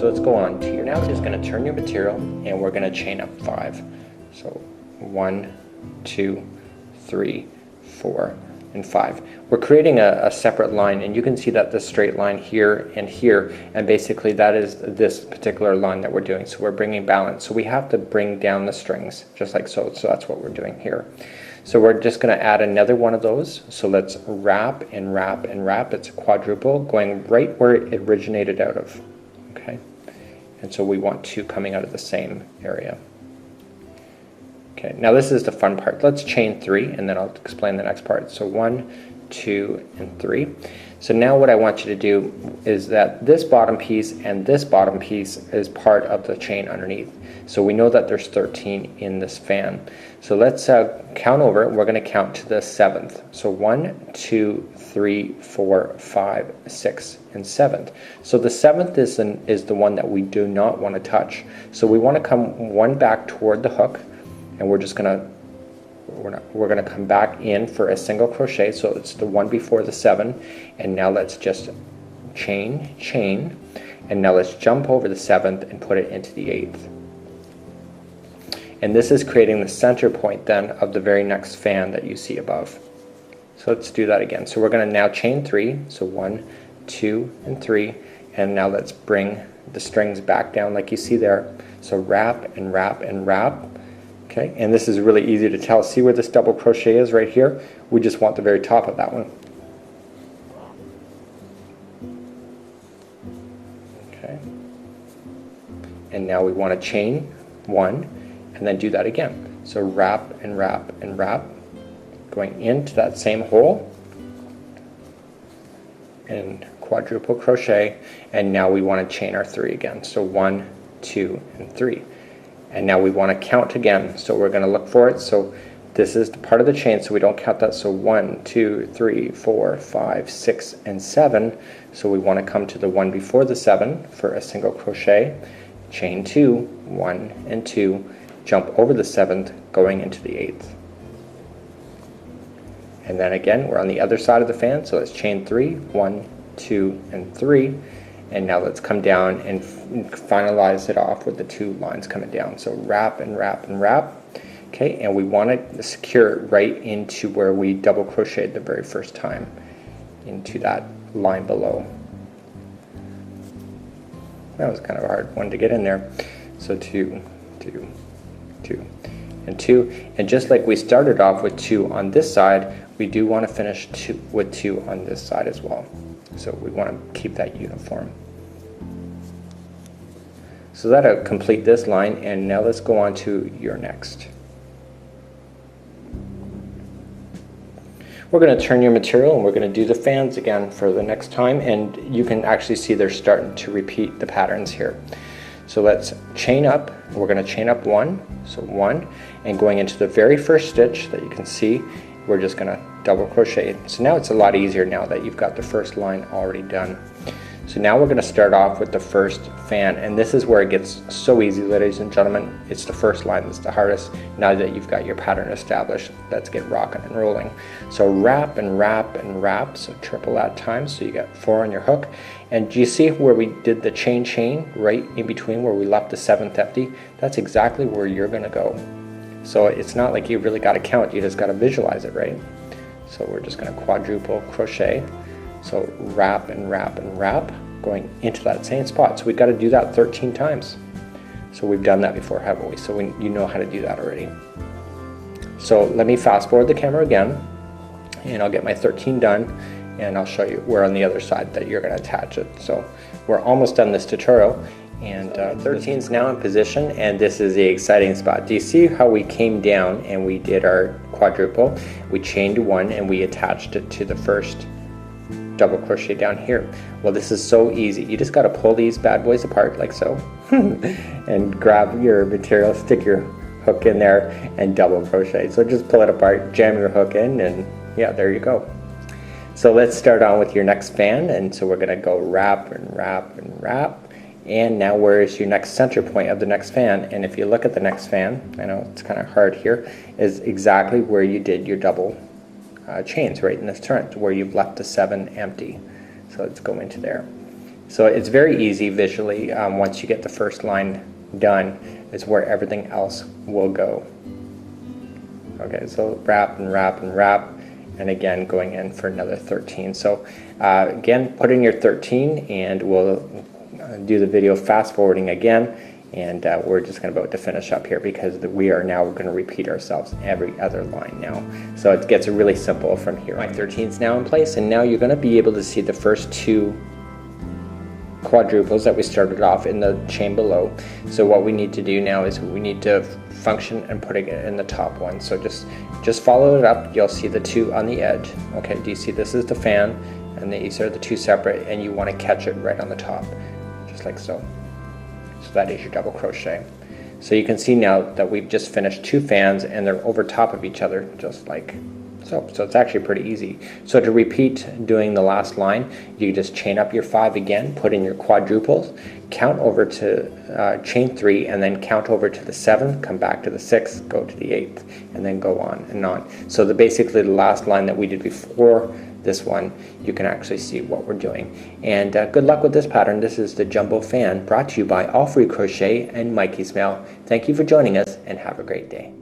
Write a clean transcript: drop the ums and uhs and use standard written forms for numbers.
let's go on to, you're now just going to turn your material and we're going to chain up 5. So 1, 2, 3, 4, and 5. We're creating a separate line, and you can see that the straight line here, and basically that is this particular line that we're doing. So we're bringing balance. So we have to bring down the strings just like so. So that's what we're doing here. So we're just going to add another one of those. So let's wrap and wrap and wrap. It's a quadruple going right where it originated out of. Okay, and so we want 2 coming out of the same area. Okay, now this is the fun part. Let's chain 3 and then I'll explain the next part. So 1, 2, and 3. So now what I want you to do is that this bottom piece and this bottom piece is part of the chain underneath. So we know that there's 13 in this fan. So let's count over. We're going to count to the 7th. So 1, 2, 3, 4, 5, 6, and 7th. So the 7th is the one that we do not want to touch. So we want to come one back toward the hook, and we're just going to we're going to come back in for a single crochet. So it's the one before the 7, and now let's just chain, chain, and now let's jump over the 7th and put it into the 8th. And this is creating the center point then of the very next fan that you see above. So let's do that again. So we're going to now chain 3. So 1, 2, and 3, and now let's bring the strings back down like you see there. So wrap and wrap and wrap. Okay, and this is really easy to tell. See where this double crochet is right here? We just want the very top of that one. Okay, and now we want to chain 1 and then do that again. So wrap and wrap and wrap, going into that same hole and quadruple crochet, and now we want to chain our 3 again. So 1, 2, and 3. And now we want to count again, so we're going to look for it. So this is the part of the chain, so we don't count that. So 1, 2, 3, 4, 5, 6, and 7. So we want to come to the one before the 7 for a single crochet, chain 2, 1 and 2, jump over the 7th, going into the 8th. And then again, we're on the other side of the fan, so let's chain 3, 1, 2, and 3. And now let's come down and finalize it off with the 2 lines coming down. So wrap and wrap and wrap. Okay, and we want to secure it right into where we double crocheted the very first time, into that line below. That was kind of a hard one to get in there. So 2, 2, 2, and 2. And just like we started off with 2 on this side, we do want to finish with 2 on this side as well. So we want to keep that uniform. So that'll complete this line, and now let's go on to your next. We're going to turn your material and we're going to do the fans again for the next time, and you can actually see they're starting to repeat the patterns here. So let's chain up. We're going to chain up 1, so 1, and going into the very first stitch that you can see, we're just going to double crochet. So now it's a lot easier now that you've got the first line already done. So now we're going to start off with the first fan, and this is where it gets so easy, ladies and gentlemen. It's the first line that's the hardest. Now that you've got your pattern established, let's get rocking and rolling. So wrap and wrap and wrap, so triple that time, so you got 4 on your hook. And do you see where we did the chain chain right in between where we left the 7th empty? That's exactly where you're going to go. So it's not like you really got to count, you just got to visualize it, right? So we're just going to quadruple crochet. So wrap and wrap and wrap, going into that same spot. So we've got to do that 13 times. So we've done that before, haven't we? So you know how to do that already. So let me fast forward the camera again, and I'll get my 13 done, and I'll show you where on the other side that you're going to attach it. So we're almost done this tutorial. And 13 is now in position, and this is the exciting spot. Do you see how we came down and we did our quadruple? We chained 1 and we attached it to the first double crochet down here. Well, this is so easy. You just got to pull these bad boys apart like so and grab your material, stick your hook in there, and double crochet. So just pull it apart, jam your hook in, and yeah, there you go. So let's start on with your next fan, and so we're going to go wrap and wrap and wrap. And now where is your next center point of the next fan? And if you look at the next fan, I know it's kind of hard here, is exactly where you did your double chains, right in this turn, where you've left the 7 empty. So let's go into there. So it's very easy visually. Once you get the first line done, is where everything else will go. Okay, so wrap and wrap and wrap, and again going in for another 13. So again, put in your 13, and we'll do the video fast forwarding again, and we're just about to finish up here because we are now going to repeat ourselves every other line now. So it gets really simple from here. My 13 is now in place, and now you're going to be able to see the first two quadruples that we started off in the chain below. So what we need to do now is we need to function and put it in the top one. So just follow it up. You'll see the two on the edge. Okay, do you see this is the fan, and these are the two separate, and you want to catch it right on the top, just like so. So that is your double crochet. So you can see now that we've just finished two fans, and they're over top of each other, just like so. So it's actually pretty easy. So to repeat doing the last line, you just chain up your 5 again, put in your quadruples, count over to chain 3, and then count over to the 7, come back to the 6, go to the 8th, and then go on and on. So basically the last line that we did before this one, you can actually see what we're doing. And good luck with this pattern. This is the Jumbo Fan, brought to you by All Free Crochet and Mikeyssmail. Thank you for joining us, and have a great day.